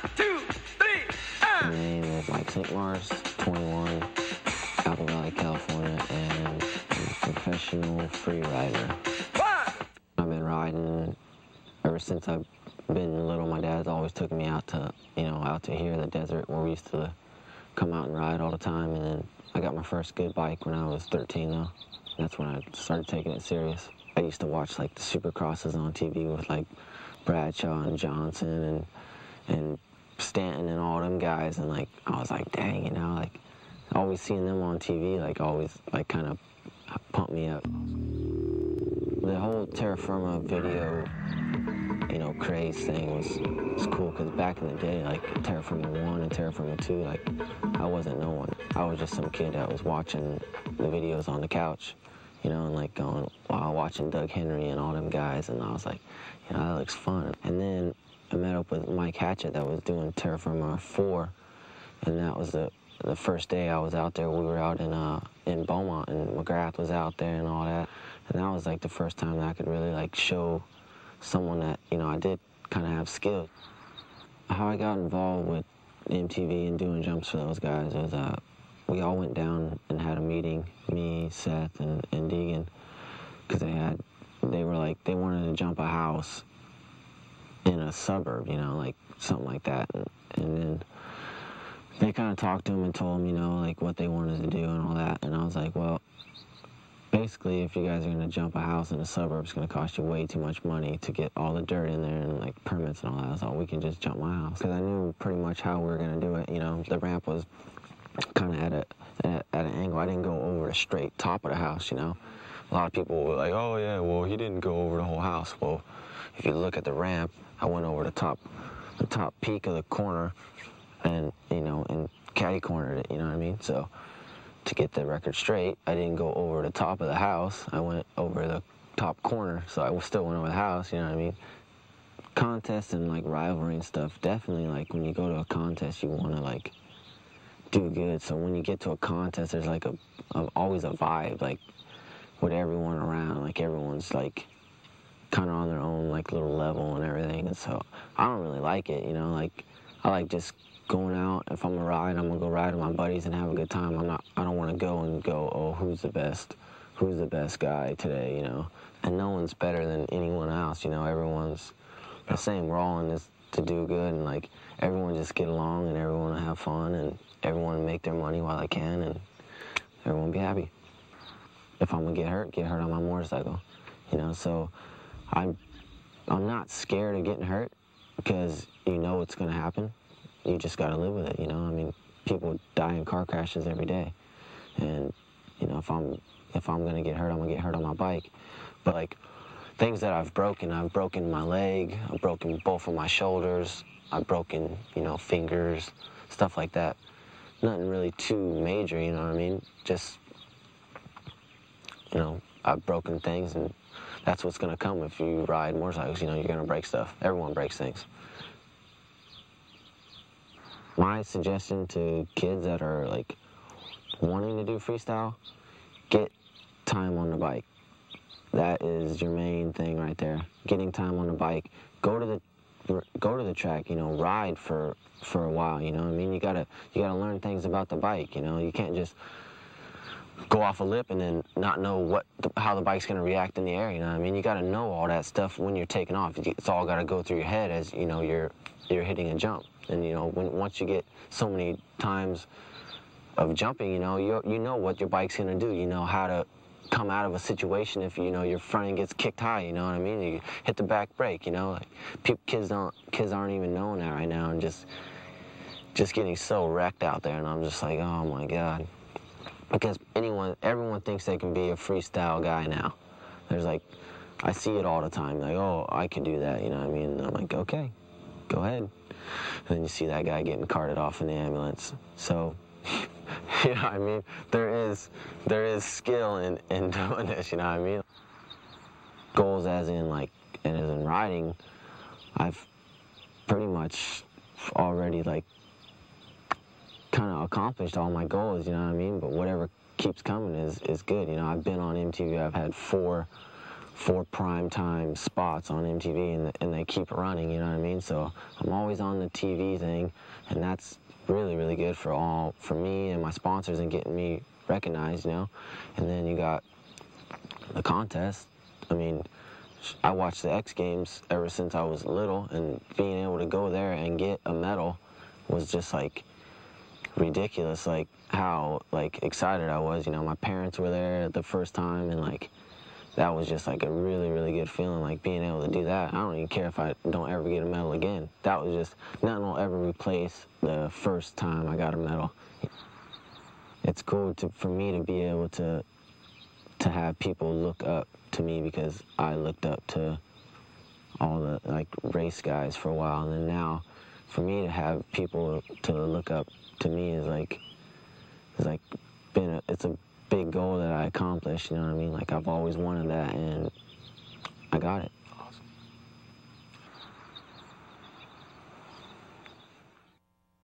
2, 3, My name is Mike Cinqmars, 21, Apple Valley, California, and I'm a professional free rider. 1. I've been riding ever since I've been little. My dad's always took me out to, out to here in the desert where we used to come out and ride all the time. And then I got my first good bike when I was 13, though. That's when I started taking it serious. I used to watch like the supercrosses on TV with like Bradshaw and Johnson and Stanton and all them guys, and like I was like, dang, like always seeing them on TV, like always like kind of pumped me up. The whole terra firma video, craze thing was cool, because back in the day, like terra firma 1 and terra firma 2, like I wasn't no one. I was just some kid that was watching the videos on the couch, and like going while watching Doug Henry and all them guys, and I was like, that looks fun. And then I met up with Mike Hatchett that was doing terra firma 4, and that was the first day I was out there. We were out in Beaumont, and McGrath was out there and all that, and that was like the first time that I could really like show someone that I did kind of have skill. How I got involved with MTV and doing jumps for those guys was we all went down and had a meeting, me, Seth, and Deegan, because they were like, they wanted to jump a house in a suburb, like something like that, and then they kind of talked to him and told him, like what they wanted to do and all that, and I was like, well, basically, if you guys are going to jump a house in a suburb, it's going to cost you way too much money to get all the dirt in there and like permits and all that. So we can just jump my house, because I knew pretty much how we were going to do it. The ramp was kind of at an angle. I didn't go over the straight top of the house. A lot of people were like, oh yeah, well he didn't go over the whole house. Well, if you look at the ramp, I went over the top peak of the corner, and and caddy cornered it. You know what I mean? So to get the record straight, I didn't go over the top of the house. I went over the top corner, so I still went over the house. You know what I mean? Contests and like rivalry and stuff. Definitely, like when you go to a contest, you want to like do good. So when you get to a contest, there's like always a vibe, like with everyone around. Like everyone's like kind of on their own like little level and everything. And so I don't really like it. Like I like just going out. If I'm gonna ride, I'm gonna go ride with my buddies and have a good time. I don't want to go, oh, who's the best guy today, and no one's better than anyone else. Everyone's the same. We're all in this to do good, and like everyone just get along, and everyone have fun, and everyone make their money while they can, and everyone be happy. If I'm gonna get hurt on my motorcycle, so I'm not scared of getting hurt, because it's gonna happen. You just got to live with it, I mean, people die in car crashes every day. And, if I'm going to get hurt, I'm going to get hurt on my bike. But, like, things that I've broken my leg, I've broken both of my shoulders, I've broken, fingers, stuff like that. Nothing really too major, you know what I mean? Just, I've broken things, and that's what's going to come if you ride motorcycles. You're going to break stuff. Everyone breaks things. My suggestion to kids that are like wanting to do freestyle, get time on the bike. That is your main thing right there. Getting time on the bike. Go to the track. Ride for a while. You know what I mean? You gotta learn things about the bike. You can't just go off a lip and then not know how the bike's gonna react in the air. You know what I mean? You gotta know all that stuff when you're taking off. It's all gotta go through your head as you're hitting a jump. And once you get so many times of jumping, you know what your bike's gonna do. You know how to come out of a situation if your front end gets kicked high. You know what I mean? You hit the back brake. Like kids aren't even knowing that right now, and just getting so wrecked out there. And I'm just like, oh my god, because everyone thinks they can be a freestyle guy now. There's like, I see it all the time. Like, oh, I can do that. You know what I mean? And I'm like, okay, go ahead. And then you see that guy getting carted off in the ambulance. So, you know what I mean? There is skill in doing this, you know what I mean? Goals as in riding, I've pretty much already kind of accomplished all my goals, you know what I mean? But whatever keeps coming is good. I've been on MTV, I've had four 4 prime time spots on MTV, and they keep running, you know what I mean? So I'm always on the TV thing, and that's really, really good for me and my sponsors and getting me recognized, you know? And then you got the contest. I mean, I watched the X Games ever since I was little, and being able to go there and get a medal was just like ridiculous, like how like excited I was, you know. My parents were there the first time, and like that was just like a really, really good feeling, like being able to do that. I don't even care if I don't ever get a medal again. That was just, nothing will ever replace the first time I got a medal. It's cool for me to be able to have people look up to me, because I looked up to all the like race guys for a while, and then now for me to have people to look up to me is like it's a big goal that I accomplished, you know what I mean? Like I've always wanted that, and I got it.